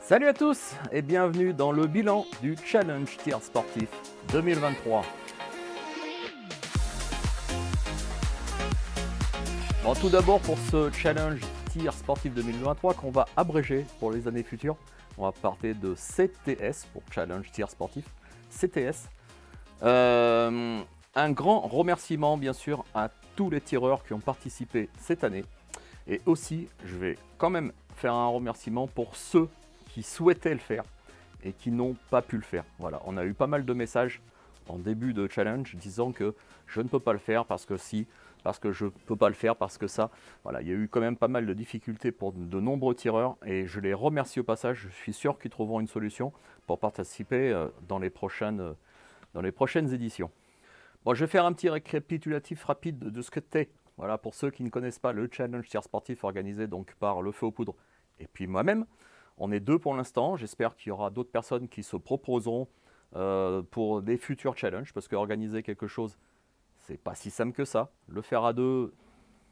Salut à tous et bienvenue dans le bilan du Challenge Tir Sportif 2023. Bon, tout d'abord pour ce Challenge Tir Sportif 2023 qu'on va abréger pour les années futures, on va parler de CTS pour Challenge Tir Sportif. CTS. Un grand remerciement bien sûr à tous les tireurs qui ont participé cette année. Et aussi, je vais quand même faire un remerciement pour ceux qui souhaitaient le faire et qui n'ont pas pu le faire. Voilà, on a eu pas mal de messages en début de challenge disant que je ne peux pas le faire parce que si, parce que je ne peux pas le faire parce que ça. Voilà, il y a eu quand même pas mal de difficultés pour de nombreux tireurs et je les remercie au passage. Je suis sûr qu'ils trouveront une solution pour participer dans les prochaines éditions. Bon, je vais faire un petit récapitulatif rapide de ce que c'était. Voilà, pour ceux qui ne connaissent pas le challenge tir sportif organisé donc par Le Feu aux Poudres et puis moi-même. On est deux pour l'instant. J'espère qu'il y aura d'autres personnes qui se proposeront pour des futurs challenges parce qu'organiser quelque chose, c'est pas si simple que ça. Le faire à deux,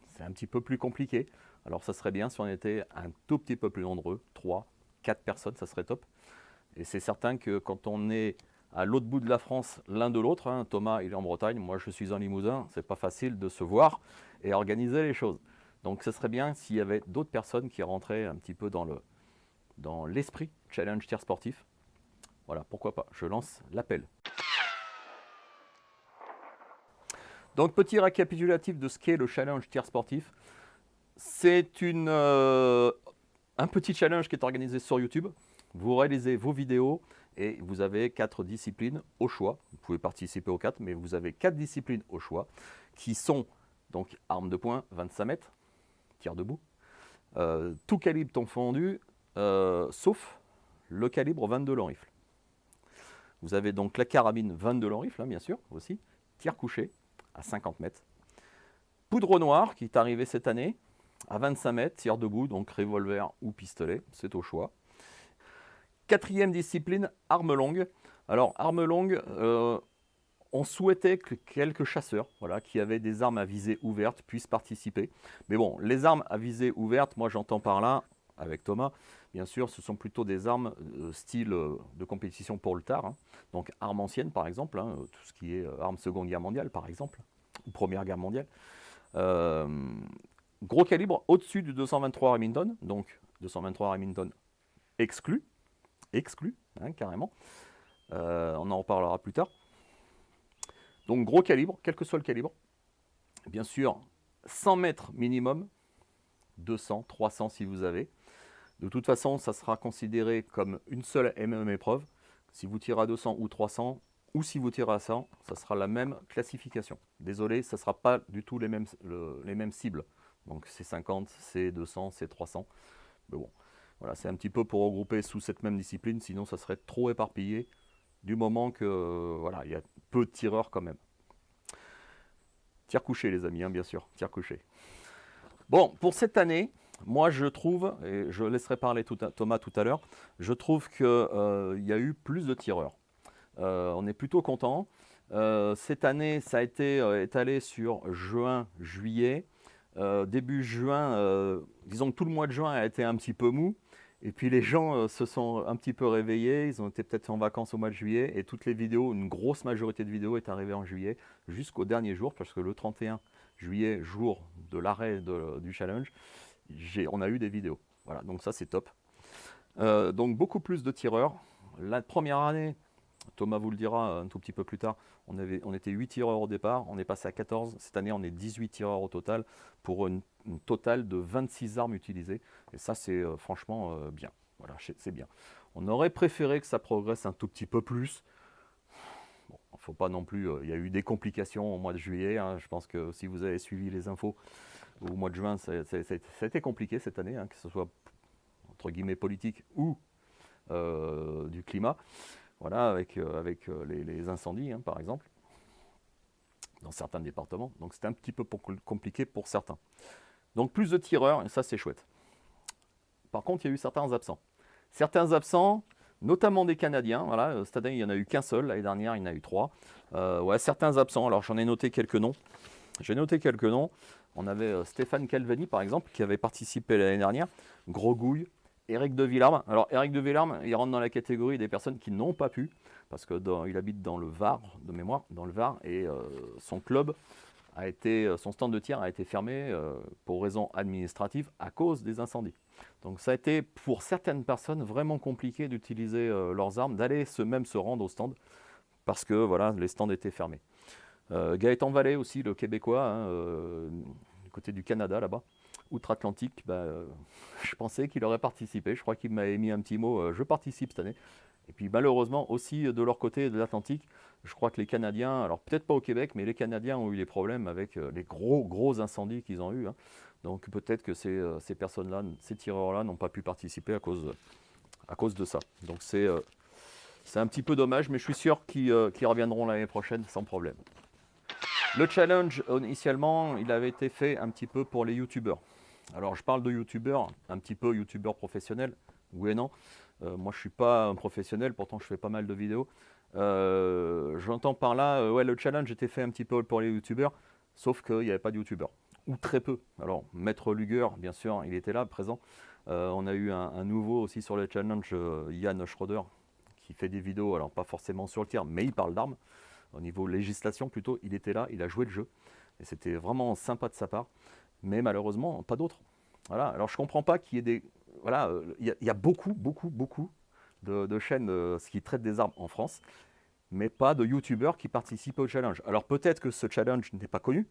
c'est un petit peu plus compliqué. Alors ça serait bien si on était un tout petit peu plus nombreux, 3, 4 personnes, ça serait top. Et c'est certain que quand on est à l'autre bout de la France, l'un de l'autre, hein, Thomas il est en Bretagne, moi je suis en Limousin, c'est pas facile de se voir et organiser les choses. Donc ce serait bien s'il y avait d'autres personnes qui rentraient un petit peu dans l'esprit challenge tir sportif. Voilà, pourquoi pas, je lance l'appel. Donc petit récapitulatif de ce qu'est le challenge tir sportif. C'est un petit challenge qui est organisé sur YouTube. Vous réalisez vos vidéos et vous avez 4 disciplines au choix. Vous pouvez participer aux 4, mais vous avez 4 disciplines au choix qui sont donc arme de poing, 25 mètres, tir debout, tout calibre confondu, sauf le calibre 22 long rifle. Vous avez donc la carabine 22 long rifle, hein, bien sûr, aussi, tir couché à 50 mètres. Poudre noire qui est arrivée cette année à 25 mètres, tir debout, donc revolver ou pistolet, c'est au choix. Quatrième discipline, arme longue. Alors, arme longue, on souhaitait que quelques chasseurs qui avaient des armes à visée ouverte puissent participer. Mais bon, les armes à visée ouverte, moi j'entends par là, avec Thomas, bien sûr, ce sont plutôt des armes style de compétition pour le tard. Hein. Donc armes anciennes par exemple, hein, tout ce qui est armes Seconde Guerre mondiale par exemple, ou Première Guerre mondiale. Gros calibre au-dessus du 223 Remington, donc 223 Remington exclu, hein, carrément. On en reparlera plus tard. Donc gros calibre, quel que soit le calibre. Bien sûr, 100 mètres minimum, 200, 300 si vous avez. De toute façon, ça sera considéré comme une seule et même épreuve. Si vous tirez à 200 ou 300, ou si vous tirez à 100, ça sera la même classification. Désolé, ça ne sera pas du tout les mêmes cibles. Donc c'est 50, c'est 200, c'est 300. Mais bon, voilà, c'est un petit peu pour regrouper sous cette même discipline, sinon ça serait trop éparpillé, du moment que voilà, il y a peu de tireurs quand même. Tir couché les amis, hein, bien sûr, tir couché. Bon, pour cette année, moi je trouve, et je laisserai parler Thomas tout à l'heure, je trouve qu'il y a eu plus de tireurs. On est plutôt content. Cette année, ça a été étalé sur juin, juillet. Début juin, disons que tout le mois de juin a été un petit peu mou. Et puis les gens se sont un petit peu réveillés, ils ont été peut-être en vacances au mois de juillet. Et toutes les vidéos, une grosse majorité de vidéos est arrivée en juillet, jusqu'au dernier jour, parce que le 31 juillet, jour de l'arrêt du challenge, on a eu des vidéos. Voilà, donc ça c'est top. Donc beaucoup plus de tireurs. La première année, Thomas vous le dira un tout petit peu plus tard, on était 8 tireurs au départ, on est passé à 14. Cette année, on est 18 tireurs au total pour une totale de 26 armes utilisées. Et ça, c'est franchement bien. Voilà, c'est bien. On aurait préféré que ça progresse un tout petit peu plus. Bon, il ne faut pas non plus... il y a eu des complications au mois de juillet. Hein. Je pense que si vous avez suivi les infos au mois de juin, ça a été compliqué cette année, hein, que ce soit entre guillemets politique ou du climat. Voilà, avec les incendies, hein, par exemple, dans certains départements. Donc c'était un petit peu compliqué pour certains. Donc plus de tireurs, et ça c'est chouette. Par contre, il y a eu certains absents. Certains absents, notamment des Canadiens. Voilà, cette année, il n'y en a eu qu'un seul. L'année dernière, il y en a eu 3. Ouais, certains absents. Alors j'en ai noté quelques noms. On avait Stéphane Calvani, par exemple, qui avait participé l'année dernière. Gros gouille, Éric de Villarme. Alors Éric de Villarme, il rentre dans la catégorie des personnes qui n'ont pas pu, parce que il habite dans le Var, de mémoire, dans le Var, et son club son stand de tir a été fermé pour raisons administratives à cause des incendies. Donc ça a été pour certaines personnes vraiment compliqué d'utiliser leurs armes, d'aller même se rendre au stand, parce que voilà, les stands étaient fermés. Gaëtan Vallée aussi, le Québécois, hein, du côté du Canada là-bas, outre-Atlantique, je pensais qu'il aurait participé. Je crois qu'il m'avait mis un petit mot, je participe cette année. Et puis malheureusement aussi de leur côté de l'Atlantique, je crois que les Canadiens, alors peut-être pas au Québec, mais les Canadiens ont eu des problèmes avec les gros incendies qu'ils ont eus. Hein. Donc peut-être que ces personnes-là, ces tireurs-là n'ont pas pu participer à cause de ça. Donc c'est un petit peu dommage, mais je suis sûr qu'ils reviendront l'année prochaine sans problème. Le challenge, initialement, il avait été fait un petit peu pour les youtubeurs. Alors je parle de youtubeurs, un petit peu youtubeurs professionnels, oui et non. Moi je ne suis pas un professionnel, pourtant je fais pas mal de vidéos. J'entends par là, ouais, le challenge était fait un petit peu pour les youtubeurs, sauf qu'il n'y avait pas de youtubeurs, ou très peu. Alors Maître Luger, bien sûr, il était là, présent. On a eu un nouveau aussi sur le challenge, Yann Schroeder, qui fait des vidéos, alors pas forcément sur le tir, mais il parle d'armes. Au niveau législation plutôt, il était là, il a joué le jeu. Et c'était vraiment sympa de sa part. Mais malheureusement, pas d'autres. Voilà. Alors je comprends pas qu'il y ait des... Voilà, il y a beaucoup de chaînes qui traitent des armes en France, mais pas de youtubeurs qui participent au challenge. Alors peut-être que ce challenge n'est pas connu,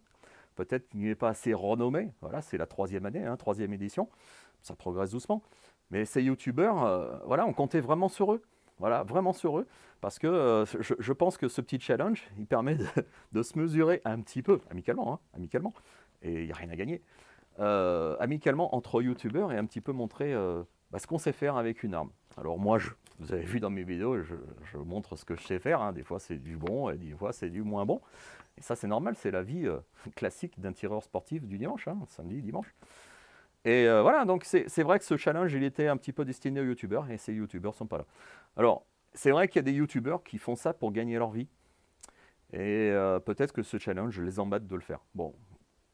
peut-être qu'il n'est pas assez renommé. Voilà, c'est la 3e année, hein, 3e édition. Ça progresse doucement. Mais ces youtubeurs, voilà, on comptait vraiment sur eux. Voilà, vraiment sur eux, parce que je pense que ce petit challenge, il permet de se mesurer un petit peu, amicalement, hein, amicalement, et il n'y a rien à gagner, amicalement entre youtubeurs et un petit peu montrer ce qu'on sait faire avec une arme. Alors moi, vous avez vu dans mes vidéos, je montre ce que je sais faire, hein. Des fois c'est du bon, et des fois c'est du moins bon, et ça c'est normal, c'est la vie classique d'un tireur sportif du dimanche, hein, samedi, dimanche. Et voilà, donc c'est vrai que ce challenge, il était un petit peu destiné aux youtubeurs, et ces youtubeurs ne sont pas là. Alors, c'est vrai qu'il y a des youtubeurs qui font ça pour gagner leur vie, et peut-être que ce challenge les embête de le faire. Bon,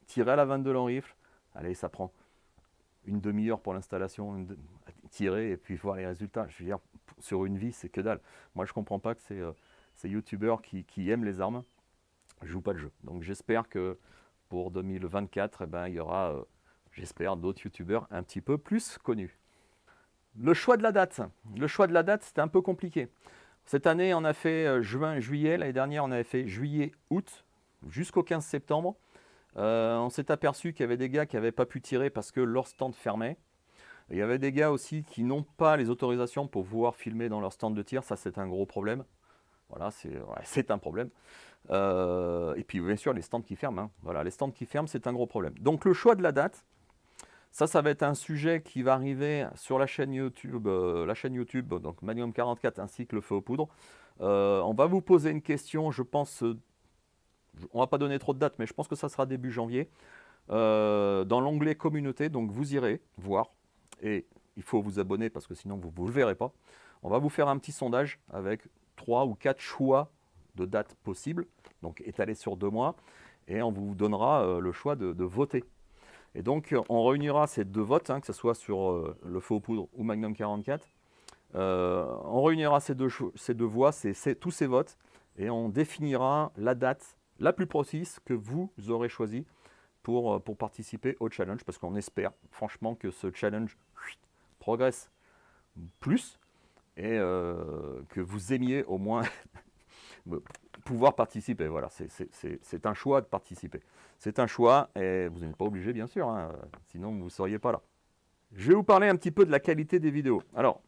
tirer à la 22 long rifle, allez, ça prend une demi-heure pour l'installation, tirer et puis voir les résultats. Je veux dire, sur une vie, c'est que dalle. Moi, je ne comprends pas que ces youtubeurs qui aiment les armes ne jouent pas le jeu. Donc j'espère que pour 2024, il y aura... j'espère d'autres youtubeurs un petit peu plus connus. Le choix de la date. Le choix de la date, c'était un peu compliqué. Cette année, on a fait juin, juillet. L'année dernière, on avait fait juillet, août, jusqu'au 15 septembre. On s'est aperçu qu'il y avait des gars qui n'avaient pas pu tirer parce que leur stand fermait. Il y avait des gars aussi qui n'ont pas les autorisations pour pouvoir filmer dans leur stand de tir. Ça, c'est un gros problème. Voilà, c'est un problème. Et puis, bien sûr, les stands qui ferment. Hein. Voilà, les stands qui ferment, c'est un gros problème. Donc, le choix de la date, ça va être un sujet qui va arriver sur la chaîne YouTube, donc Magnum 44 ainsi que le feu aux poudres. On va vous poser une question, je pense, on ne va pas donner trop de dates, mais je pense que ça sera début janvier, dans l'onglet communauté, donc vous irez voir, et il faut vous abonner parce que sinon vous ne le verrez pas. On va vous faire un petit sondage avec 3 ou 4 choix de dates possibles, donc étalés sur 2 mois, et on vous donnera le choix de voter. Et donc, on réunira ces 2 votes, hein, que ce soit sur le feu aux poudres ou Magnum 44. On réunira ces deux voix, tous ces votes, et on définira la date la plus précise que vous aurez choisie pour participer au challenge, parce qu'on espère franchement que ce challenge progresse plus, et que vous aimiez au moins pouvoir participer. Voilà, c'est un choix de participer. C'est un choix et vous n'êtes pas obligé, bien sûr, hein, sinon vous ne seriez pas là. Je vais vous parler un petit peu de la qualité des vidéos. Alors,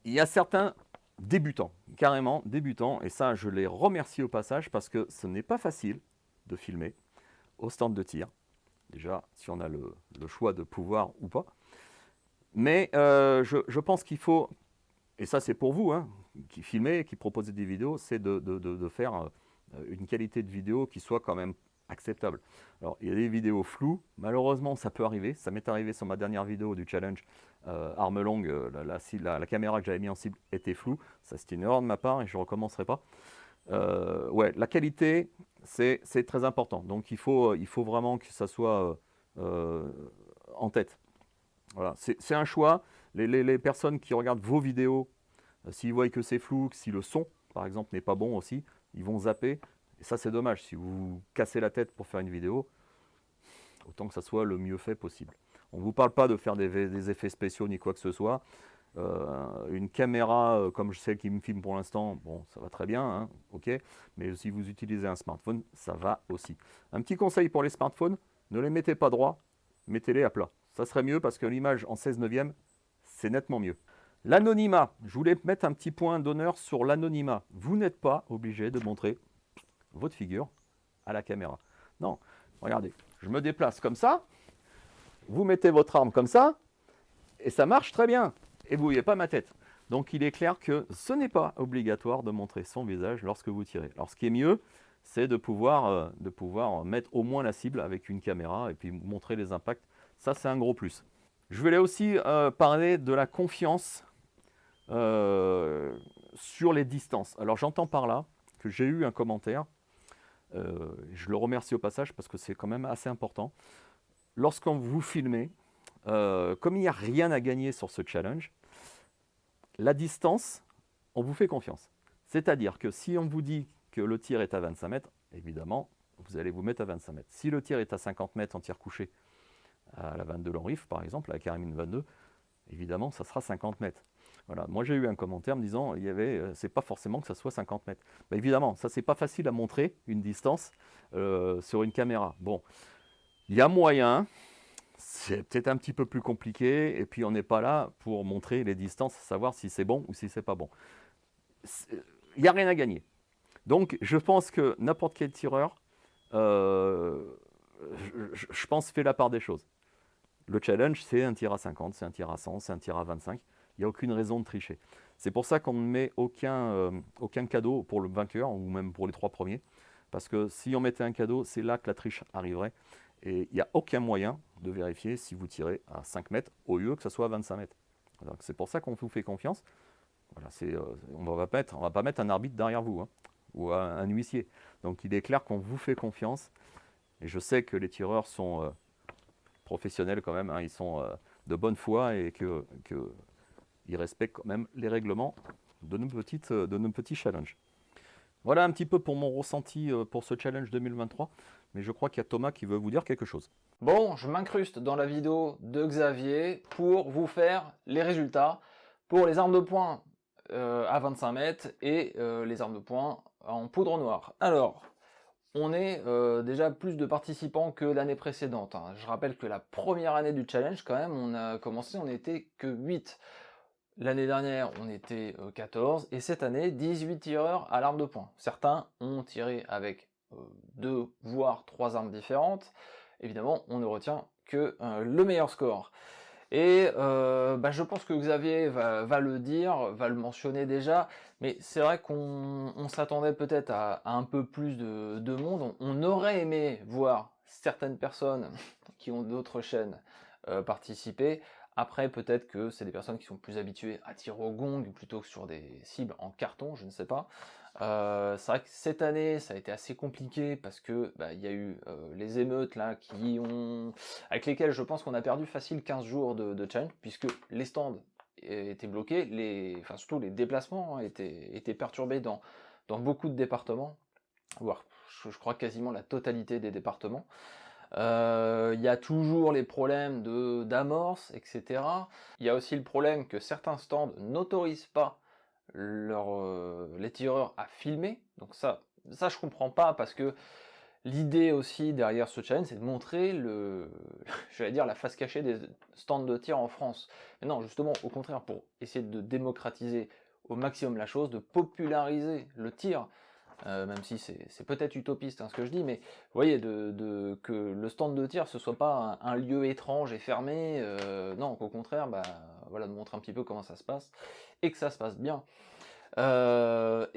il y a certains débutants, carrément débutants, et ça je les remercie au passage parce que ce n'est pas facile de filmer au stand de tir. Déjà, si on a le choix de pouvoir ou pas. Mais je pense qu'il faut, et ça c'est pour vous, hein, qui filmez, qui proposez des vidéos, c'est de faire une qualité de vidéo qui soit quand même acceptable. Alors, il y a des vidéos floues, malheureusement ça peut arriver, ça m'est arrivé sur ma dernière vidéo du challenge arme longue, la caméra que j'avais mis en cible était floue, ça c'était une erreur de ma part et je ne recommencerai pas. Ouais, la qualité c'est très important, donc il faut vraiment que ça soit en tête. Voilà, c'est un choix, Les personnes qui regardent vos vidéos, s'ils voient que c'est flou, que si le son, par exemple, n'est pas bon aussi, ils vont zapper. Et ça, c'est dommage. Si vous vous cassez la tête pour faire une vidéo, autant que ça soit le mieux fait possible. On ne vous parle pas de faire des effets spéciaux ni quoi que ce soit. Une caméra comme celle qui me filme pour l'instant, bon, ça va très bien, hein, ok. Mais si vous utilisez un smartphone, ça va aussi. Un petit conseil pour les smartphones, ne les mettez pas droit, mettez-les à plat. Ça serait mieux parce que l'image en 16 neuvième, c'est nettement mieux. L'anonymat, je voulais mettre un petit point d'honneur sur l'anonymat. Vous n'êtes pas obligé de montrer votre figure à la caméra. Non, regardez, je me déplace comme ça, vous mettez votre arme comme ça, et ça marche très bien. Et vous ne voyez pas ma tête. Donc il est clair que ce n'est pas obligatoire de montrer son visage lorsque vous tirez. Alors ce qui est mieux, c'est de pouvoir mettre au moins la cible avec une caméra et puis montrer les impacts. Ça, c'est un gros plus. Je voulais aussi parler de la confiance sur les distances. Alors j'entends par là que j'ai eu un commentaire, je le remercie au passage parce que c'est quand même assez important. Lorsqu'on vous filmez, comme il n'y a rien à gagner sur ce challenge, la distance, on vous fait confiance. C'est-à-dire que si on vous dit que le tir est à 25 mètres, évidemment, vous allez vous mettre à 25 mètres. Si le tir est à 50 mètres en tir couché, à la 22 long rifle par exemple, à la carabine 22, évidemment, ça sera 50 mètres. Voilà. Moi, j'ai eu un commentaire me disant c'est pas forcément que ça soit 50 mètres. Ben, évidemment, ça, c'est pas facile à montrer, une distance, sur une caméra. Bon, il y a moyen, c'est peut-être un petit peu plus compliqué, et puis on n'est pas là pour montrer les distances, savoir si c'est bon ou si c'est pas bon. Il n'y a rien à gagner. Donc, je pense que n'importe quel tireur, je pense, fait la part des choses. Le challenge, c'est un tir à 50, c'est un tir à 100, c'est un tir à 25. Il n'y a aucune raison de tricher. C'est pour ça qu'on ne met aucun cadeau pour le vainqueur, ou même pour les 3 premiers. Parce que si on mettait un cadeau, c'est là que la triche arriverait. Et il n'y a aucun moyen de vérifier si vous tirez à 5 mètres au lieu que ce soit à 25 mètres. C'est pour ça qu'on vous fait confiance. Voilà, on ne va pas mettre un arbitre derrière vous, hein, ou un huissier. Donc il est clair qu'on vous fait confiance. Et je sais que les tireurs sont professionnels quand même, hein, ils sont de bonne foi et qu'ils respectent quand même les règlements de nos petits challenges. Voilà un petit peu pour mon ressenti pour ce challenge 2023, mais je crois qu'il y a Thomas qui veut vous dire quelque chose. Bon, je m'incruste dans la vidéo de Xavier pour vous faire les résultats pour les armes de poing à 25 mètres et les armes de poing en poudre noire. Alors, on est déjà plus de participants que l'année précédente, hein. Je rappelle que la première année du challenge, quand même, on a commencé, on n'était que 8. L'année dernière, on était 14, et cette année, 18 tireurs à l'arme de poing. Certains ont tiré avec 2 voire 3 armes différentes. Évidemment, on ne retient que le meilleur score. Et je pense que Xavier va le dire, va le mentionner déjà, mais c'est vrai qu'on s'attendait peut-être à un peu plus de monde. On aurait aimé voir certaines personnes qui ont d'autres chaînes participer. Après, peut-être que c'est des personnes qui sont plus habituées à tirer au gong plutôt que sur des cibles en carton, je ne sais pas. C'est vrai que cette année, ça a été assez compliqué parce que il y a eu les émeutes là avec lesquelles je pense qu'on a perdu facile 15 jours de challenge, puisque les stands étaient bloqués, surtout les déplacements, hein, étaient perturbés dans beaucoup de départements, voire je crois quasiment la totalité des départements. Il y a toujours les problèmes d'amorce, etc. Il y a aussi le problème que certains stands n'autorisent pas les tireurs à filmer. Donc ça je comprends pas, parce que l'idée aussi derrière ce challenge, c'est de montrer j'allais dire la face cachée des stands de tir en France. Mais non, justement, au contraire, pour essayer de démocratiser au maximum la chose, de populariser le tir. Même si c'est peut-être utopiste, hein, ce que je dis, mais vous voyez, que le stand de tir ce soit pas un lieu étrange et fermé, non, qu'au contraire, voilà, de montrer un petit peu comment ça se passe, et que ça se passe bien. La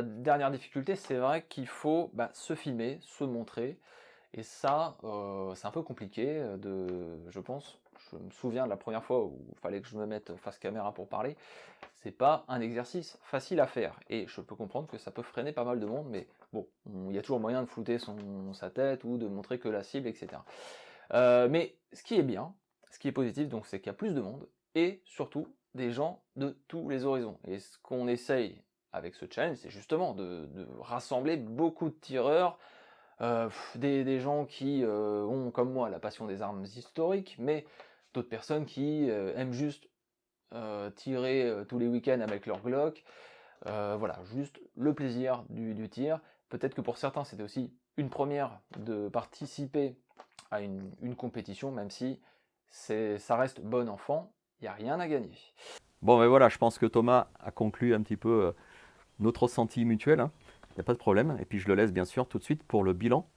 dernière difficulté, c'est vrai qu'il faut se filmer, se montrer, et ça, c'est un peu compliqué, je pense. Je me souviens de la première fois où il fallait que je me mette face caméra pour parler. C'est pas un exercice facile à faire, et je peux comprendre que ça peut freiner pas mal de monde, mais bon, il y a toujours moyen de flouter sa tête ou de montrer que la cible, etc. Mais ce qui est bien, Ce qui est positif, donc, c'est qu'il y a plus de monde, et surtout, des gens de tous les horizons. Et ce qu'on essaye avec ce challenge, c'est justement de rassembler beaucoup de tireurs, des gens qui ont, comme moi, la passion des armes historiques, mais d'autres personnes qui aiment juste tirer tous les week-ends avec leur Glock. Voilà, juste le plaisir du tir. Peut-être que pour certains, c'était aussi une première de participer à une compétition, même si ça reste bon enfant, il n'y a rien à gagner. Bon, mais voilà, je pense que Thomas a conclu un petit peu notre ressenti mutuel, hein. Il n'y a pas de problème. Et puis je le laisse bien sûr tout de suite pour le bilan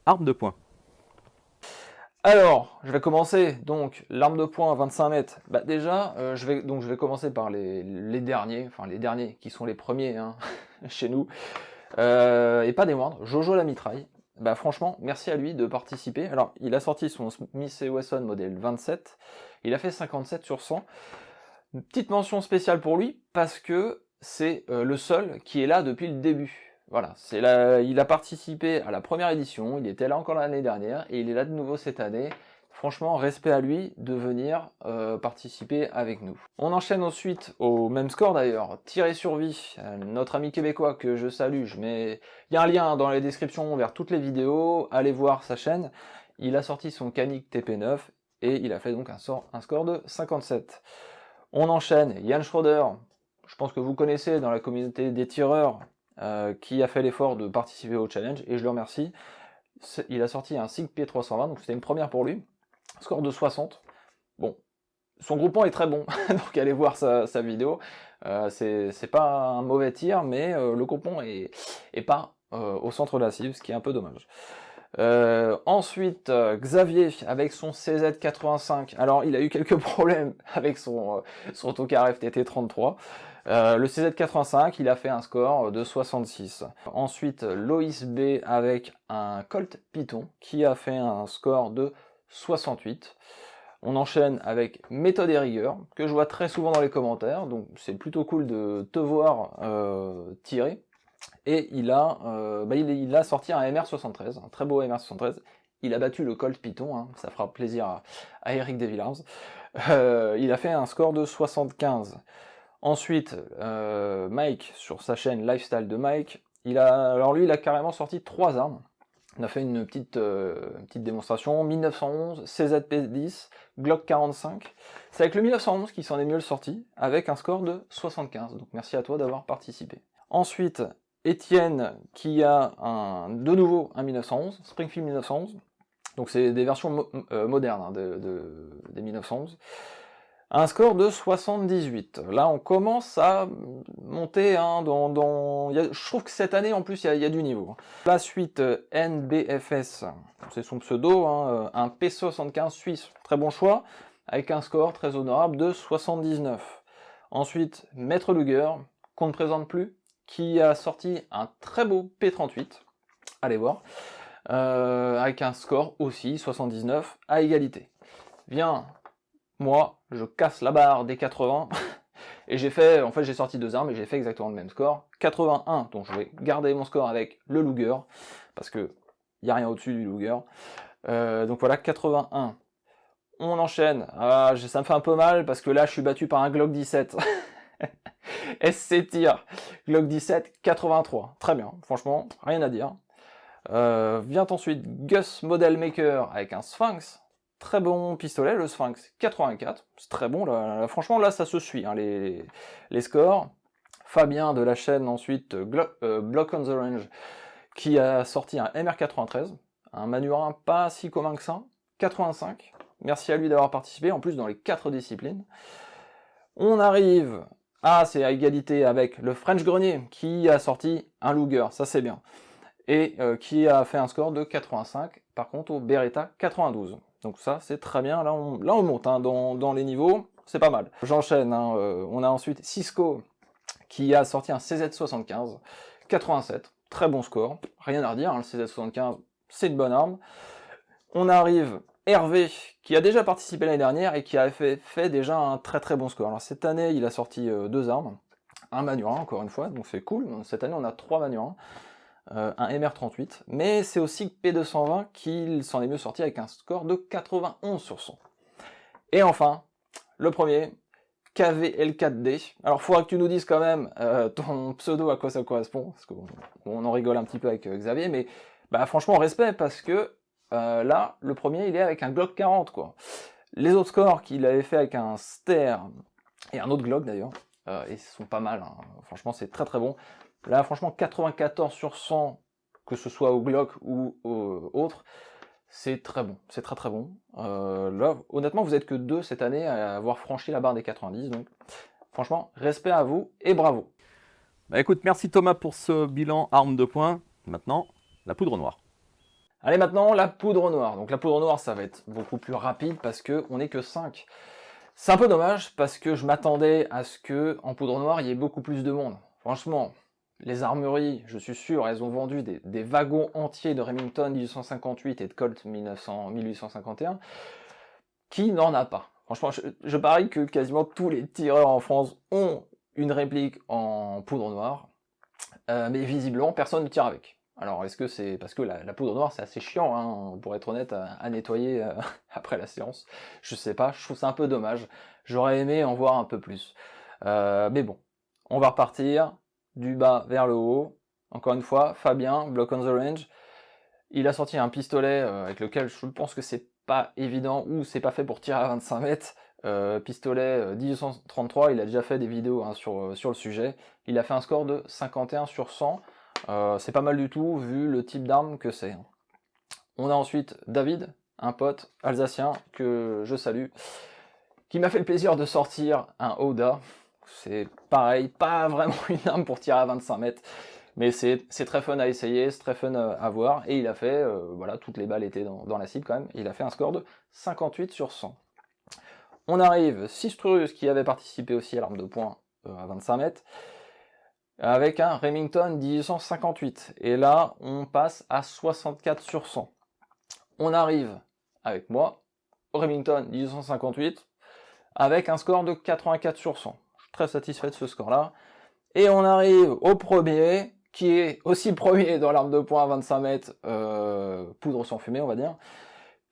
arme de poing. Alors, je vais commencer, donc, l'arme de poing à 25 mètres. Bah déjà, je vais commencer par les derniers, enfin les derniers, qui sont les premiers, hein, chez nous. Et pas des moindres, Jojo la mitraille. Bah franchement, merci à lui de participer. Alors, il a sorti son Smith & Wesson modèle 27, il a fait 57 sur 100. Une petite mention spéciale pour lui, parce que c'est le seul qui est là depuis le début. Voilà, il a participé à la première édition, il était là encore l'année dernière, et il est là de nouveau cette année. Franchement, respect à lui de venir participer avec nous. On enchaîne ensuite au même score d'ailleurs, tir et survie, notre ami québécois que je salue, il y a un lien dans les descriptions vers toutes les vidéos, allez voir sa chaîne. Il a sorti son Canik TP9 et il a fait donc un score de 57. On enchaîne, Yann Schroeder, je pense que vous connaissez dans la communauté des tireurs, qui a fait l'effort de participer au challenge, et je le remercie. Il a sorti un SIG P320, donc c'était une première pour lui, score de 60. Bon, son groupement est très bon, donc allez voir sa vidéo. C'est pas un mauvais tir, mais le groupement est pas au centre de la cible, ce qui est un peu dommage. Ensuite, Xavier avec son CZ85. Alors, il a eu quelques problèmes avec son Tokar FTT 33. Le CZ85, il a fait un score de 66. Ensuite, Loïs B avec un Colt Python qui a fait un score de 68. On enchaîne avec Méthode et Rigueur, que je vois très souvent dans les commentaires, donc c'est plutôt cool de te voir tirer. Et il a sorti un MR73, un très beau MR73. Il a battu le Colt Python, hein, ça fera plaisir à Eric Desvillars. Il a fait un score de 75. Ensuite, Mike, sur sa chaîne Lifestyle de Mike, alors lui, il a carrément sorti 3 armes. On a fait une petite démonstration, 1911, CZP10, Glock 45. C'est avec le 1911 qui s'en est mieux sorti, avec un score de 75. Donc merci à toi d'avoir participé. Ensuite, Étienne qui a de nouveau un 1911, Springfield 1911. Donc c'est des versions modernes hein, des 1911. Un score de 78. Là, on commence à monter hein, je trouve que cette année, en plus, il y a du niveau. La suite, NBFS, c'est son pseudo, hein, un P75 suisse, très bon choix, avec un score très honorable de 79. Ensuite, Maître Luger, qu'on ne présente plus, qui a sorti un très beau P38, allez voir, avec un score aussi, 79, à égalité. Bien, moi, je casse la barre des 80, et j'ai sorti 2 armes, et j'ai fait exactement le même score, 81, donc je vais garder mon score avec le Luger, parce que il n'y a rien au-dessus du Luger. Donc voilà, 81. On enchaîne, ça me fait un peu mal, parce que là, je suis battu par un Glock 17. SC tir, Glock 17, 83. Très bien, franchement, rien à dire. Vient ensuite Gus Model Maker avec un Sphinx. Très bon pistolet, le Sphinx, 84. C'est très bon, là, franchement, là, ça se suit, hein, les scores. Fabien de la chaîne, ensuite, Block on the Range, qui a sorti un MR93. Un Manurin pas si commun que ça, 85. Merci à lui d'avoir participé, en plus dans les 4 disciplines. On arrive... c'est à égalité avec le French Grenier, qui a sorti un Luger, ça c'est bien. Et qui a fait un score de 85, par contre au Beretta 92. Donc ça c'est très bien, là on monte hein, dans les niveaux, c'est pas mal. J'enchaîne, hein, on a ensuite Cisco, qui a sorti un CZ75, 87, très bon score, rien à redire, hein, le CZ75 c'est une bonne arme. On arrive... Hervé, qui a déjà participé l'année dernière et qui a fait déjà un très très bon score. Alors cette année, il a sorti 2 armes, un Manurin encore une fois, donc c'est cool. Cette année, on a 3 Manurins, un MR38, mais c'est aussi P220 qu'il s'en est mieux sorti avec un score de 91 sur 100. Et enfin, le premier, KVL4D. Alors, il faudra que tu nous dises quand même ton pseudo, à quoi ça correspond, parce qu'on en rigole un petit peu avec Xavier, mais bah, franchement, respect, parce que là, le premier, il est avec un Glock 40, quoi. Les autres scores qu'il avait fait avec un Ster et un autre Glock d'ailleurs, et ils sont pas mal, hein. Franchement, c'est très très bon. Là, franchement, 94 sur 100, que ce soit au Glock ou au autre, c'est très bon, c'est très très bon. Là, honnêtement, vous êtes que 2 cette année à avoir franchi la barre des 90, donc franchement, respect à vous et bravo. Bah écoute, merci Thomas pour ce bilan arme de poing. Maintenant, la poudre noire. Allez, maintenant, la poudre noire. Donc la poudre noire, ça va être beaucoup plus rapide parce qu'on n'est que 5. C'est un peu dommage parce que je m'attendais à ce que en poudre noire, il y ait beaucoup plus de monde. Franchement, les armeries, je suis sûr, elles ont vendu des wagons entiers de Remington 1858 et de Colt 1851. Qui n'en a pas? Franchement, je parie que quasiment tous les tireurs en France ont une réplique en poudre noire, mais visiblement, personne ne tire avec. Alors, est-ce que c'est parce que la poudre noire, c'est assez chiant, hein, pour être honnête, à nettoyer après la séance? Je sais pas, je trouve ça un peu dommage. J'aurais aimé en voir un peu plus. Mais bon, on va repartir du bas vers le haut. Encore une fois, Fabien, Block on the Range. Il a sorti un pistolet avec lequel je pense que c'est pas évident ou c'est pas fait pour tirer à 25 mètres. Pistolet 1833, il a déjà fait des vidéos, hein, sur le sujet. Il a fait un score de 51 sur 100. C'est pas mal du tout vu le type d'arme que c'est. On a ensuite David, un pote alsacien que je salue, qui m'a fait le plaisir de sortir un Oda. C'est pareil, pas vraiment une arme pour tirer à 25 mètres, mais c'est très fun à essayer, c'est très fun à voir, et il a fait, voilà, toutes les balles étaient dans la cible quand même, il a fait un score de 58 sur 100. On arrive, Sistrus qui avait participé aussi à l'arme de poing à 25 mètres, avec un Remington 1858, et là on passe à 64 sur 100. On arrive avec moi, au Remington 1858, avec un score de 84 sur 100. Je suis très satisfait de ce score-là. Et on arrive au premier, qui est aussi premier dans l'arme de poing à 25 mètres, poudre sans fumée, on va dire,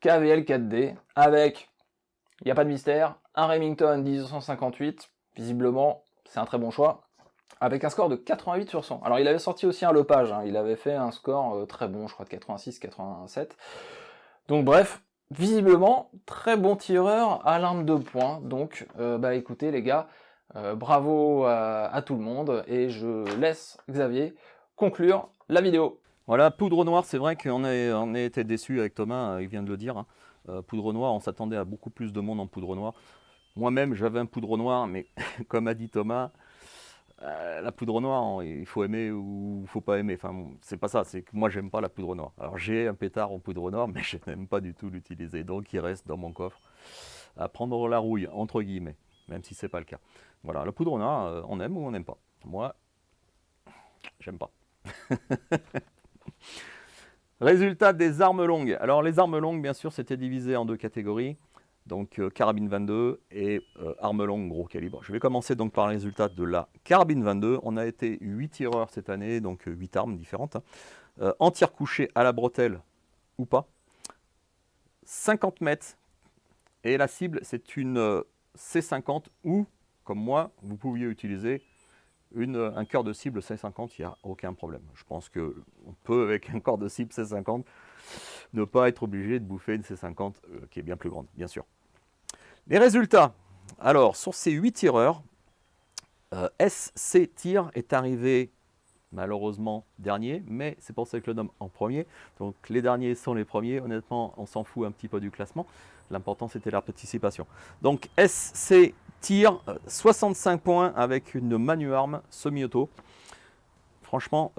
KVL 4D, avec, il n'y a pas de mystère, un Remington 1858, visiblement, c'est un très bon choix, avec un score de 88 sur 100. Alors il avait sorti aussi un Lepage, hein, il avait fait un score très bon, je crois de 86-87. Donc bref, visiblement, très bon tireur à l'arme de poing. Donc, bah écoutez les gars, bravo à tout le monde, et je laisse Xavier conclure la vidéo. Voilà, poudre noire, c'est vrai qu'on on a été déçus avec Thomas, il vient de le dire, hein. Poudre noire, on s'attendait à beaucoup plus de monde en poudre noire. Moi-même, j'avais un poudre noire, mais comme a dit Thomas, la poudre noire, il faut aimer ou il faut pas aimer. Enfin, c'est pas ça, c'est que moi, j'aime pas la poudre noire. Alors, j'ai un pétard en poudre noire, mais je n'aime pas du tout l'utiliser. Donc, il reste dans mon coffre à prendre la rouille, entre guillemets, même si c'est pas le cas. Voilà, la poudre noire, on aime ou on n'aime pas. Moi, j'aime pas. Résultat des armes longues. Alors, les armes longues, bien sûr, c'était divisé en deux catégories. Donc carabine 22 et arme longue gros calibre. Je vais commencer donc par les résultats de la carabine 22. On a été 8 tireurs cette année, donc 8 armes différentes. En tir couché à la bretelle ou pas. 50 mètres. Et la cible, c'est une C50 ou, comme moi, vous pouviez utiliser un cœur de cible C50, il n'y a aucun problème. Je pense qu'on peut, avec un corps de cible C50, ne pas être obligé de bouffer une C50 qui est bien plus grande, bien sûr. Les résultats. Alors, sur ces 8 tireurs, SC Tir est arrivé malheureusement dernier, mais c'est pour ça que je le nomme en premier. Donc les derniers sont les premiers. Honnêtement, on s'en fout un petit peu du classement. L'important, c'était la participation. Donc SC Tir, 65 points avec une Manuarm semi-auto. Franchement,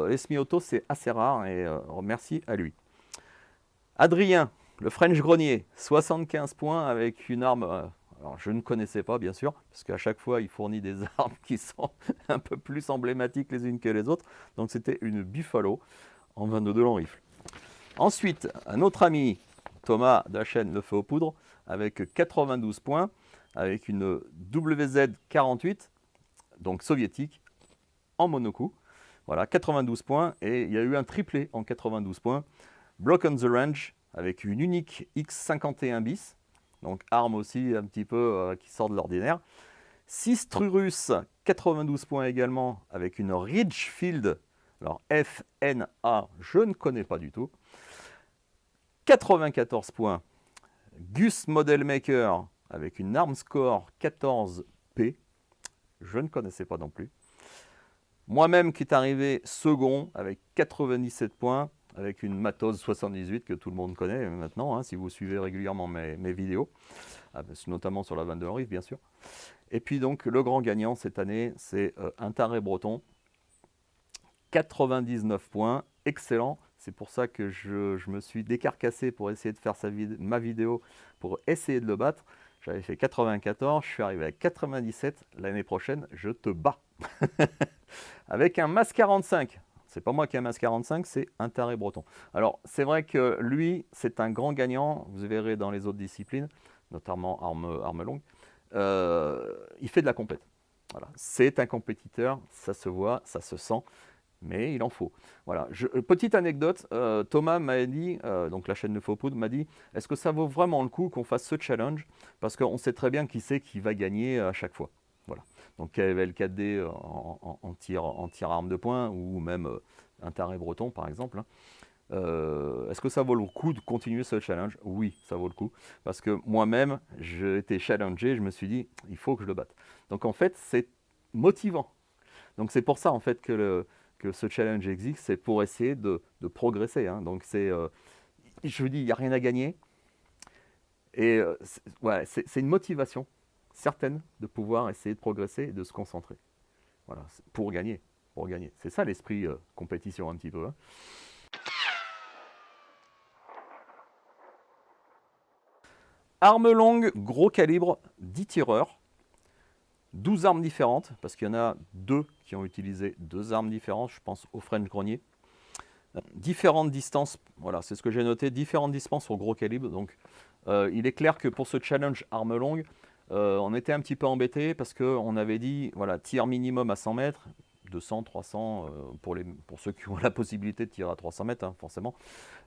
les semi-auto, c'est assez rare et merci à lui. Adrien, le French Grenier, 75 points avec une arme, alors je ne connaissais pas bien sûr, parce qu'à chaque fois il fournit des armes qui sont un peu plus emblématiques les unes que les autres. Donc c'était une Buffalo en 22 de long rifle. Ensuite, un autre ami, Thomas de la chaîne Le Feu aux Poudres, avec 92 points, avec une WZ-48, donc soviétique, en monocoup. Voilà, 92 points, et il y a eu un triplé en 92 points. Block on the Range avec une unique X51 bis, donc arme aussi un petit peu qui sort de l'ordinaire. Sistrurus, 92 points également, avec une Ridgefield, alors FNA, je ne connais pas du tout. 94 points, Gus Model Maker, avec une arme score 14P, je ne connaissais pas non plus. Moi-même qui est arrivé second avec 97 points, avec une Matos 78 que tout le monde connaît maintenant, hein, si vous suivez régulièrement mes vidéos, notamment sur la vanne de Lorive bien sûr. Et puis donc le grand gagnant cette année, c'est un taré breton, 99 points, excellent. C'est pour ça que je me suis décarcassé pour essayer de faire ma vidéo, pour essayer de le battre. J'avais fait 94, je suis arrivé à 97. L'année prochaine, je te bats. Avec un MAS 45. C'est pas moi qui ai un MAS 45, c'est un taré breton. Alors, c'est vrai que lui, c'est un grand gagnant. Vous verrez dans les autres disciplines, notamment arme longue. Il fait de la compète. Voilà. C'est un compétiteur, ça se voit, ça se sent. Mais il en faut. Voilà. Petite anecdote, Thomas m'a dit, donc la chaîne de Faux Poudre m'a dit, est-ce que ça vaut vraiment le coup qu'on fasse ce challenge? Parce qu'on sait très bien qui c'est qui va gagner à chaque fois. Voilà. Donc KVL 4D en tir arme de poing, ou même un taré breton par exemple. Hein. Est-ce que ça vaut le coup de continuer ce challenge? Oui, ça vaut le coup. Parce que moi-même, j'ai été challengé, je me suis dit, il faut que je le batte. Donc en fait, c'est motivant. Donc c'est pour ça en fait que ce challenge existe, c'est pour essayer de progresser. Hein. Donc je vous dis, il n'y a rien à gagner. Et ouais, c'est une motivation certaine de pouvoir essayer de progresser et de se concentrer. Voilà, pour gagner. Pour gagner. C'est ça l'esprit compétition un petit peu. Hein. Arme longue, gros calibre, 10 tireurs. 12 armes différentes, parce qu'il y en a 2 qui ont utilisé 2 armes différentes, je pense au French grenier. Différentes distances, voilà, c'est ce que j'ai noté, différentes distances au gros calibre. Donc, il est clair que pour ce challenge arme longue, on était un petit peu embêté parce qu'on avait dit, voilà, tir minimum à 100 mètres, 200, 300, pour ceux qui ont la possibilité de tirer à 300 mètres, hein, forcément.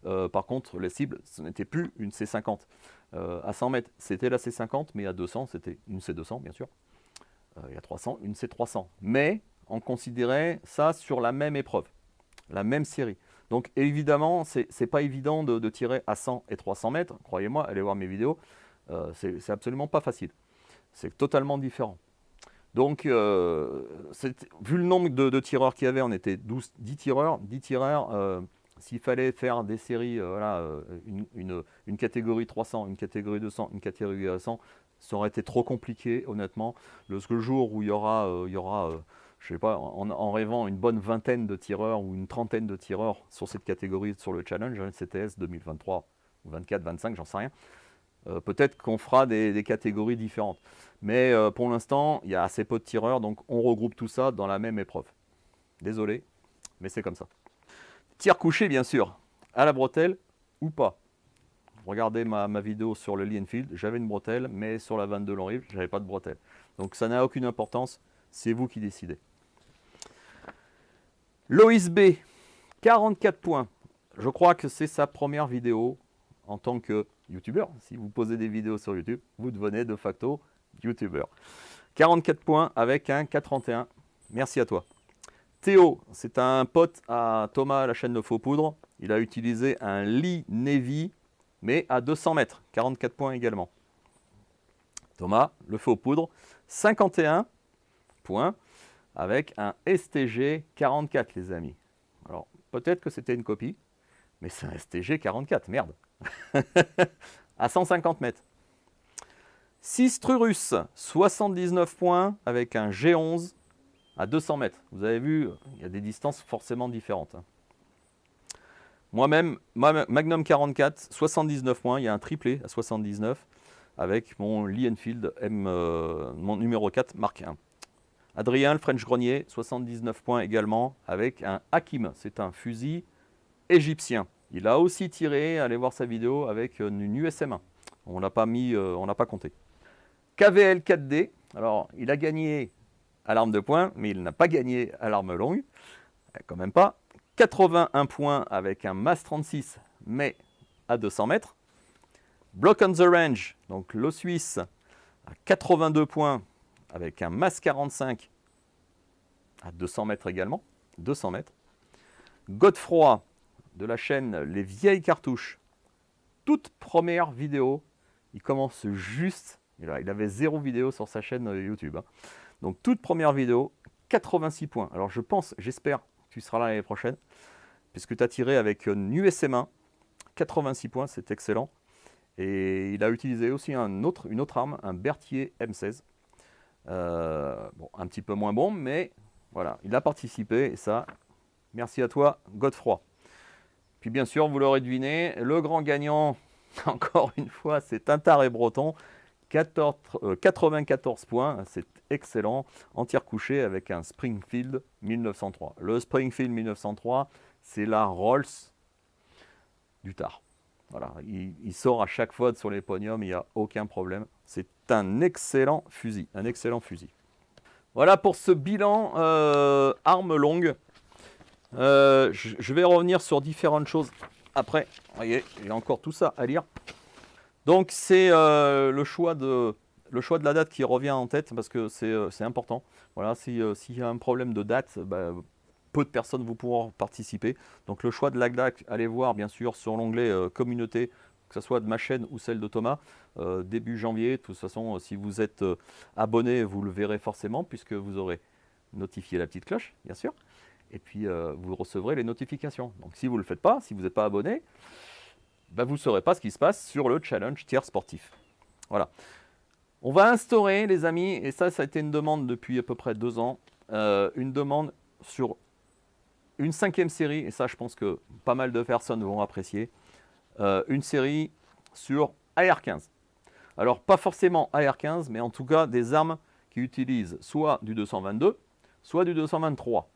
Par contre, les cibles, ce n'était plus une C50. À 100 mètres, c'était la C50, mais à 200, c'était une C200, bien sûr. Il y a 300, une C300. Mais on considérait ça sur la même épreuve, la même série. Donc évidemment, c'est pas évident de tirer à 100 et 300 mètres. Croyez-moi, allez voir mes vidéos, c'est absolument pas facile. C'est totalement différent. Donc, vu le nombre de tireurs qu'il y avait, on était 10 tireurs. 10 tireurs, s'il fallait faire des séries, voilà, une catégorie 300, une catégorie 200, une catégorie 100, ça aurait été trop compliqué, honnêtement. Le jour où il y aura je sais pas, en rêvant une bonne vingtaine de tireurs ou une trentaine de tireurs sur cette catégorie, sur le challenge, le CTS 2023, 24, 25, j'en sais rien. Peut-être qu'on fera des catégories différentes. Mais pour l'instant, il y a assez peu de tireurs, donc on regroupe tout ça dans la même épreuve. Désolé, mais c'est comme ça. Tir couché, bien sûr, à la bretelle ou pas. Regardez ma vidéo sur le Lee Enfield, j'avais une bretelle, mais sur la vanne de Longrive, je n'avais pas de bretelle. Donc ça n'a aucune importance, c'est vous qui décidez. Loïs B, 44 points. Je crois que c'est sa première vidéo en tant que youtubeur. Si vous posez des vidéos sur YouTube, vous devenez de facto youtubeur. 44 points avec un 431. Merci à toi. Théo, c'est un pote à Thomas à la chaîne de Faux Poudre. Il a utilisé un Lee Navy, mais à 200 mètres. 44 points également. Thomas, le Faux Poudre, 51 points avec un STG 44, les amis. Alors, peut-être que c'était une copie, mais c'est un STG 44, merde. À 150 mètres. Sistrurus, 79 points avec un G11 à 200 mètres. Vous avez vu, il y a des distances forcément différentes. Moi-même, Magnum 44, 79 points. Il y a un triplé à 79 avec mon Lee Enfield mon numéro 4, Mark 1. Adrien, le French grenier, 79 points également avec un Hakim. C'est un fusil égyptien. Il a aussi tiré, allez voir sa vidéo, avec une USM1. On l'a pas mis, on l'a pas compté. KVL 4D, alors il a gagné à l'arme de poing, mais il n'a pas gagné à l'arme longue. Quand même pas. 81 points avec un MAS 36, mais à 200 mètres. Block on the Range, donc le Suisse à 82 points avec un MAS 45 à 200 mètres également, 200 mètres. Godefroy de la chaîne Les Vieilles Cartouches, toute première vidéo, il commence juste, il avait 0 vidéo sur sa chaîne YouTube. Hein. Donc toute première vidéo, 86 points. Alors je pense, j'espère que tu seras là l'année prochaine, puisque tu as tiré avec une USM 1, 86 points, c'est excellent. Et il a utilisé aussi une autre arme, un Berthier M16. Bon, un petit peu moins bon, mais voilà, il a participé, et ça, merci à toi, Godefroy. Puis bien sûr, vous l'aurez deviné, le grand gagnant, encore une fois, c'est Tintar et Breton, 94 points, c'est excellent, en tir couché avec un Springfield 1903. Le Springfield 1903, c'est la Rolls du Tar. Voilà, il sort à chaque fois sur les podiums, il n'y a aucun problème. C'est un excellent fusil, un excellent fusil. Voilà pour ce bilan arme longue. Je vais revenir sur différentes choses après. Vous voyez, il y a encore tout ça à lire. Donc c'est le choix de la date qui revient en tête parce que c'est important. Voilà, s'il y a un problème de date, peu de personnes vous pourront participer. Donc le choix de la date, allez voir bien sûr sur l'onglet communauté, que ce soit de ma chaîne ou celle de Thomas, début janvier. De toute façon, si vous êtes abonné, vous le verrez forcément puisque vous aurez notifié la petite cloche, bien sûr. Et puis vous recevrez les notifications. Donc si vous ne le faites pas, si vous n'êtes pas abonné, vous ne saurez pas ce qui se passe sur le challenge tir sportif. Voilà. On va instaurer, les amis, et ça a été une demande depuis à peu près 2 ans, une demande sur une 5e série, et ça je pense que pas mal de personnes vont apprécier, une série sur AR-15. Alors pas forcément AR-15, mais en tout cas des armes qui utilisent soit du 222, soit du 223.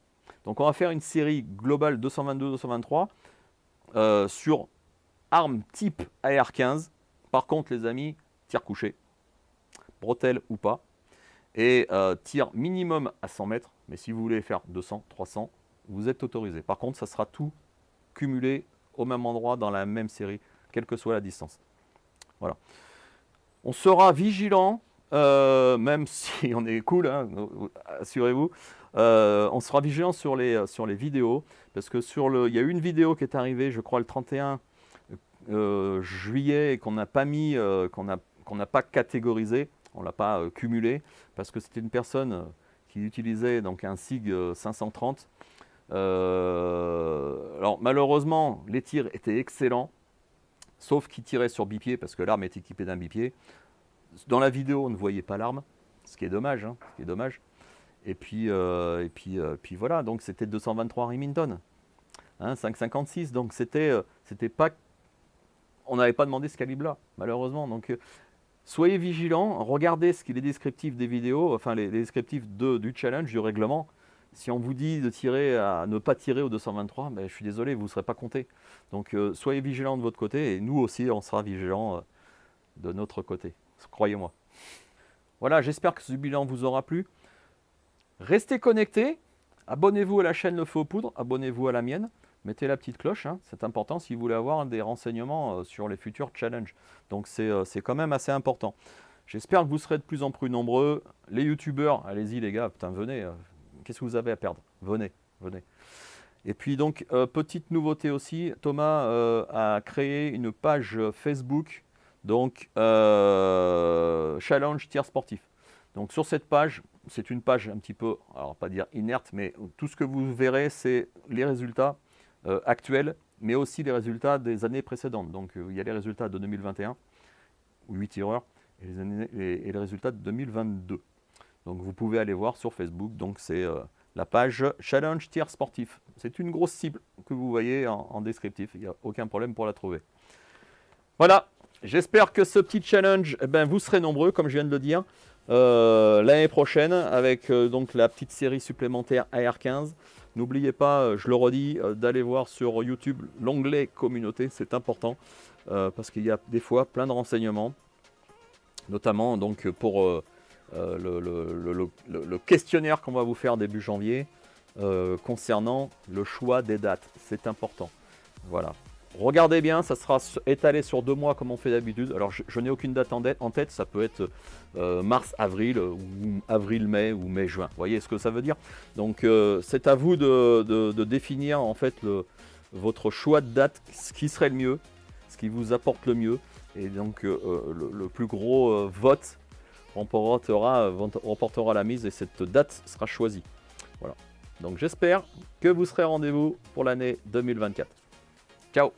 Donc on va faire une série globale 222-223 sur armes type AR-15. Par contre les amis, tir couché, bretelle ou pas, et tir minimum à 100 mètres, mais si vous voulez faire 200, 300, vous êtes autorisé. Par contre ça sera tout cumulé au même endroit dans la même série, quelle que soit la distance. Voilà. On sera vigilant, même si on est cool, hein, assurez-vous. On sera vigilant sur les vidéos, parce que il y a eu une vidéo qui est arrivée, je crois le 31 juillet, et qu'on n'a pas mis, qu'on n'a pas catégorisé, on ne l'a pas cumulé, parce que c'était une personne qui utilisait donc un SIG 530. Alors malheureusement, les tirs étaient excellents, sauf qu'il tirait sur bipied, parce que l'arme est équipée d'un bipied. Dans la vidéo, on ne voyait pas l'arme, ce qui est dommage, hein, ce qui est dommage. Et puis voilà, donc c'était 223 Remington, hein, 5,56, donc c'était pas, on n'avait pas demandé ce calibre-là, malheureusement. Donc soyez vigilants, regardez ce qu'il est descriptif des vidéos, enfin les descriptifs du challenge, du règlement. Si on vous dit de tirer à ne pas tirer au 223, je suis désolé, vous ne serez pas compté. Donc soyez vigilants de votre côté, et nous aussi, on sera vigilants de notre côté, croyez-moi. Voilà, j'espère que ce bilan vous aura plu. Restez connectés, abonnez-vous à la chaîne Le Feu aux Poudres, abonnez-vous à la mienne, mettez la petite cloche, hein, c'est important si vous voulez avoir des renseignements sur les futurs challenges. Donc c'est quand même assez important. J'espère que vous serez de plus en plus nombreux. Les youtubeurs, allez-y les gars, putain, venez, qu'est-ce que vous avez à perdre? Venez, venez. Et puis donc, petite nouveauté aussi, Thomas a créé une page Facebook, donc Challenge Tir Sportif. Donc sur cette page, c'est une page un petit peu, alors pas dire inerte, mais tout ce que vous verrez, c'est les résultats actuels, mais aussi les résultats des années précédentes. Donc il y a les résultats de 2021, 8 tireurs, et les résultats de 2022. Donc vous pouvez aller voir sur Facebook, donc c'est la page Challenge Tir Sportif. C'est une grosse cible que vous voyez en descriptif, il n'y a aucun problème pour la trouver. Voilà, j'espère que ce petit challenge, vous serez nombreux, comme je viens de le dire, l'année prochaine, avec donc la petite série supplémentaire AR-15. N'oubliez pas, je le redis, d'aller voir sur YouTube l'onglet communauté, c'est important, parce qu'il y a des fois plein de renseignements, notamment donc pour le questionnaire qu'on va vous faire début janvier concernant le choix des dates. C'est important. Voilà. Regardez bien, ça sera étalé sur 2 mois comme on fait d'habitude. Alors je n'ai aucune date en tête, ça peut être mars-avril, ou avril-mai, ou mai-juin. Vous voyez ce que ça veut dire? Donc c'est à vous de définir en fait votre choix de date, ce qui serait le mieux, ce qui vous apporte le mieux. Et donc le plus gros vote remportera la mise et cette date sera choisie. Voilà. Donc j'espère que vous serez au rendez-vous pour l'année 2024. Ciao!